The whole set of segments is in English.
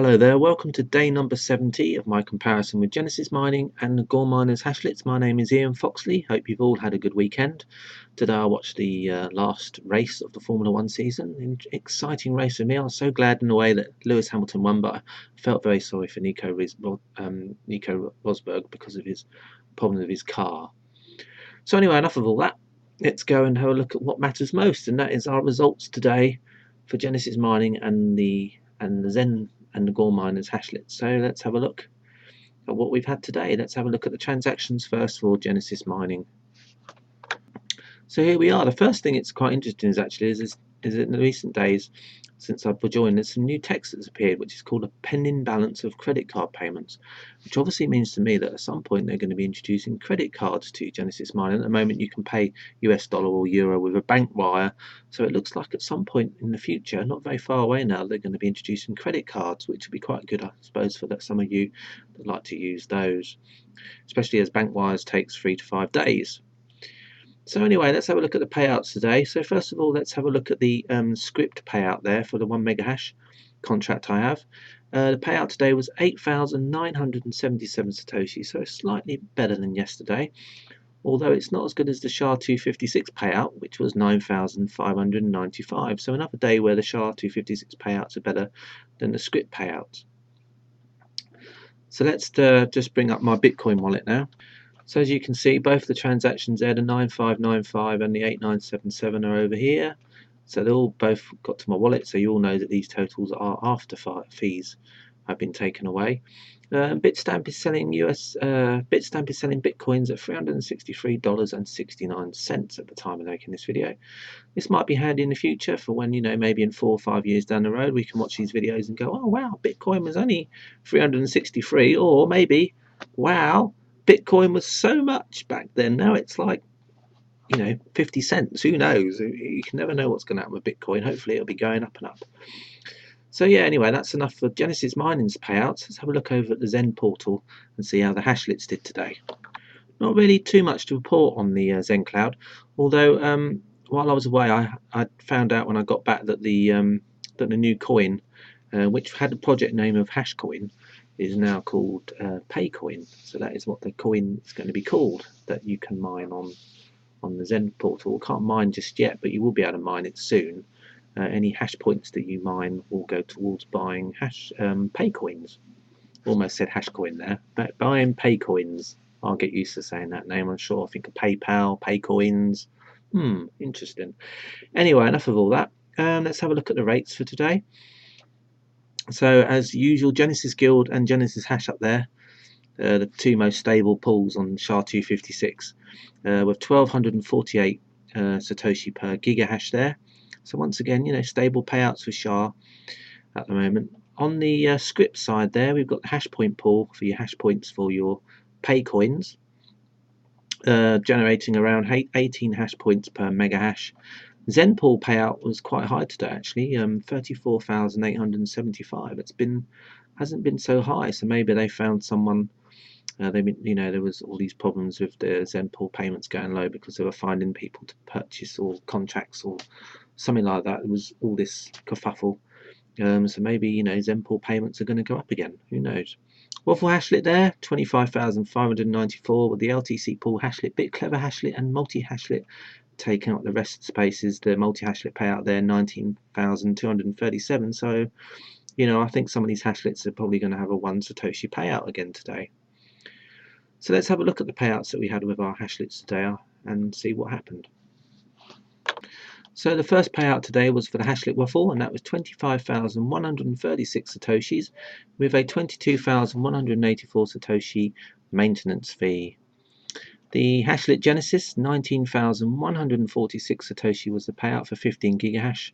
Hello there, welcome to day number 70 of my comparison with Genesis Mining and the GAW Miners Hashlets. My name is Ian Foxley. Hope you've all had a good weekend. Today I watched the last race of the Formula 1 season. Exciting race for me. I was so glad in a way that Lewis Hamilton won, but I felt very sorry for Nico Rosberg because of his problem with his car. So anyway, enough of all that. Let's go and have a look at what matters most, and that is our results today for Genesis Mining and the Zen and the GAW Miners Hashlets. So let's have a look at what we've had today. Let's have a look at the transactions first for Genesis Mining. So here we are. The first thing it's quite interesting is actually is in the recent days since I've joined, there's some new text that's appeared which is called a pending balance of credit card payments, which obviously means to me that at some point they're going to be introducing credit cards to Genesis Mining. At the moment you can pay US dollar or euro with a bank wire, so it looks like at some point in the future, not very far away now, they're going to be introducing credit cards, which would be quite good, I suppose, for some of you that like to use those, especially as bank wires takes 3 to 5 days. So anyway, let's have a look at the payouts today. So first of all, let's have a look at the script payout there for the 1 mega hash contract I have. The payout today was 8,977 Satoshi, so slightly better than yesterday, although it's not as good as the SHA-256 payout, which was 9,595. So another day where the SHA-256 payouts are better than the script payouts. So let's just bring up my Bitcoin wallet now. So as you can see, both the transactions there, the 9595 and the 8977 are over here. So they all both got to my wallet, so you all know that these totals are after fees have been taken away. Bitstamp is selling Bitstamp is selling Bitcoins at $363.69 at the time of making this video. This might be handy in the future for when, you know, maybe in 4 or 5 years down the road we can watch these videos and go, oh wow, Bitcoin was only 363, or maybe, wow, Bitcoin was so much back then, now it's like, you know, 50 cents. Who knows? You can never know what's going to happen with Bitcoin. Hopefully it'll be going up and up. So yeah, anyway, that's enough for Genesis Mining's payouts. Let's have a look over at the Zen portal and see how the Hashlets did today. Not really too much to report on the Zen cloud, although while I was away I found out when I got back that the new coin, which had the project name of Hashcoin, is now called Paycoin. So that is what the coin is going to be called that you can mine on the Zen portal. Can't mine just yet, but you will be able to mine it soon. Any hash points that you mine will go towards buying Paycoins. Almost said Hashcoin there, but buying Paycoins. I'll get used to saying that name, I'm sure. I think of PayPal, Paycoins. Interesting. Anyway, enough of all that. Let's have a look at the rates for today. So as usual, Genesis Guild and Genesis Hash up there, the two most stable pools on SHA-256, with 1248 Satoshi per gigahash there. So once again, you know, stable payouts for SHA at the moment. On the script side there, we've got the hash point pool for your hash points for your Paycoins, generating around 18 hash points per mega hash. Zen pool payout was quite high today, actually, 34,875. Hasn't been so high, so maybe they found someone. There was all these problems with the Zen pool payments going low because they were finding people to purchase or contracts or something like that. There was all this kerfuffle. So maybe, you know, Zen pool payments are going to go up again. Who knows? Waffle Hashlet there, 25,594 with the LTC pool Hashlet, BitClever Hashlet and Multi Hashlet taking up the rest of the spaces. The Multi Hashlet payout there, 19,237. So, you know, I think some of these Hashlets are probably going to have a 1 Satoshi payout again today. So let's have a look at the payouts that we had with our Hashlets today and see what happened. So the first payout today was for the Hashlet Waffle, and that was 25,136 Satoshis with a 22,184 Satoshi maintenance fee. The Hashlet Genesis, 19,146 Satoshi was the payout for 15 gigahash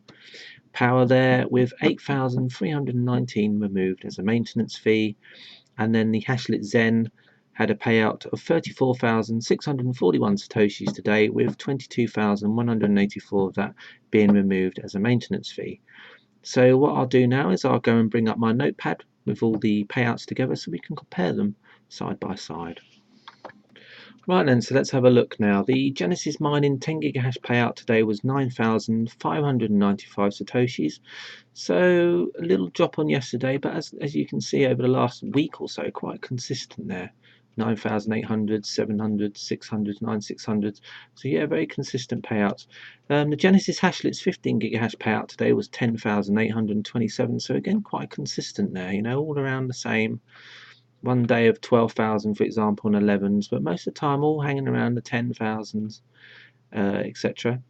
power there, with 8,319 removed as a maintenance fee. And then the Hashlet Zen had a payout of 34,641 Satoshis today, with 22,184 of that being removed as a maintenance fee. So what I'll do now is I'll go and bring up my notepad with all the payouts together so we can compare them side by side. Right then, so let's have a look now. The Genesis mining 10 gigahash payout today was 9,595 satoshis. So a little drop on yesterday, but as you can see over the last week or so, quite consistent there. 9,800, 700, 600, 9,600. So yeah, very consistent payouts. The Genesis Hashlet's 15 gigahash payout today was 10,827. So again, quite consistent there. You know, all around the same. One day of 12,000, for example, and 11s, but most of the time all hanging around the 10,000s, etc.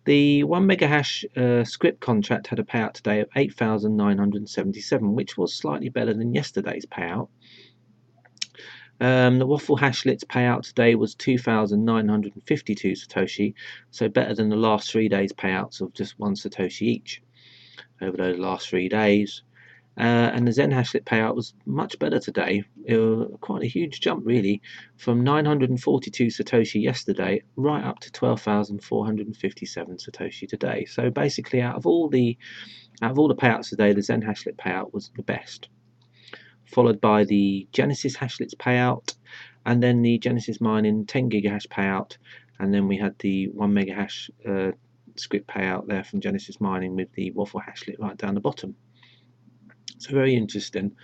The 1 megahash script contract had a payout today of 8,977, which was slightly better than yesterday's payout. The Waffle Hashlet's payout today was 2,952 Satoshi, so better than the last 3 days' payouts of just 1 Satoshi each over those last 3 days. And the Zen Hashlet payout was much better today. It was quite a huge jump, really, from 942 Satoshi yesterday right up to 12,457 Satoshi today. So basically, out of all the payouts today, the Zen Hashlet payout was the best, followed by the Genesis Hashlet's payout, and then the Genesis Mining 10 gigahash payout, and then we had the 1 megahash script payout there from Genesis Mining with the Waffle Hashlet right down the bottom. So very interesting.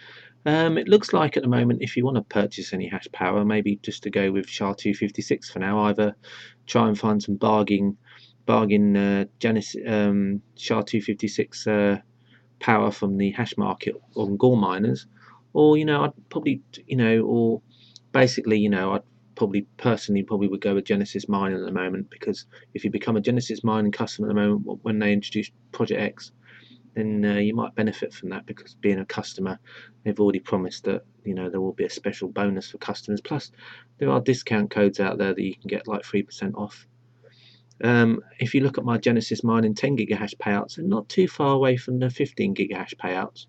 It looks like at the moment, if you want to purchase any hash power, maybe just to go with SHA-256 for now, either try and find some bargain Genesis SHA-256 power from the hash market on GAW miners, or I'd probably or basically I'd probably personally would go with Genesis Mining at the moment, because if you become a Genesis Mining customer at the moment when they introduce Project X, then you might benefit from that, because being a customer, they've already promised that there will be a special bonus for customers. Plus, there are discount codes out there that you can get like 3% off. If you look at my Genesis Mining 10 gigahash payouts, they're not too far away from the 15 gigahash payouts.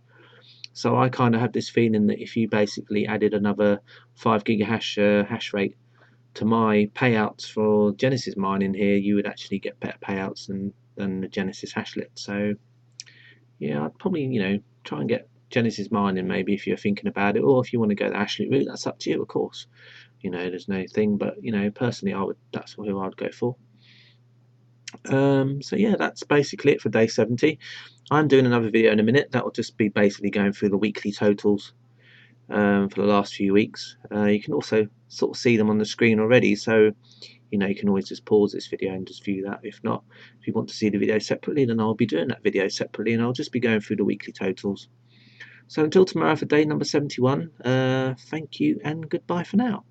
So I kind of have this feeling that if you basically added another 5 gigahash hash rate to my payouts for Genesis Mining here, you would actually get better payouts than the Genesis Hashlet. So yeah, I'd probably try and get Genesis Mining maybe if you're thinking about it, or if you want to go the Hashlet route, that's up to you, of course. There's no thing, but personally, that's who I'd go for. So yeah, that's basically it for day 70. I'm doing another video in a minute that will just be basically going through the weekly totals for the last few weeks. You can also sort of see them on the screen already, so you can always just pause this video and just view that. If not, if you want to see the video separately, then I'll be doing that video separately, and I'll just be going through the weekly totals. So until tomorrow for day number 71, thank you and goodbye for now.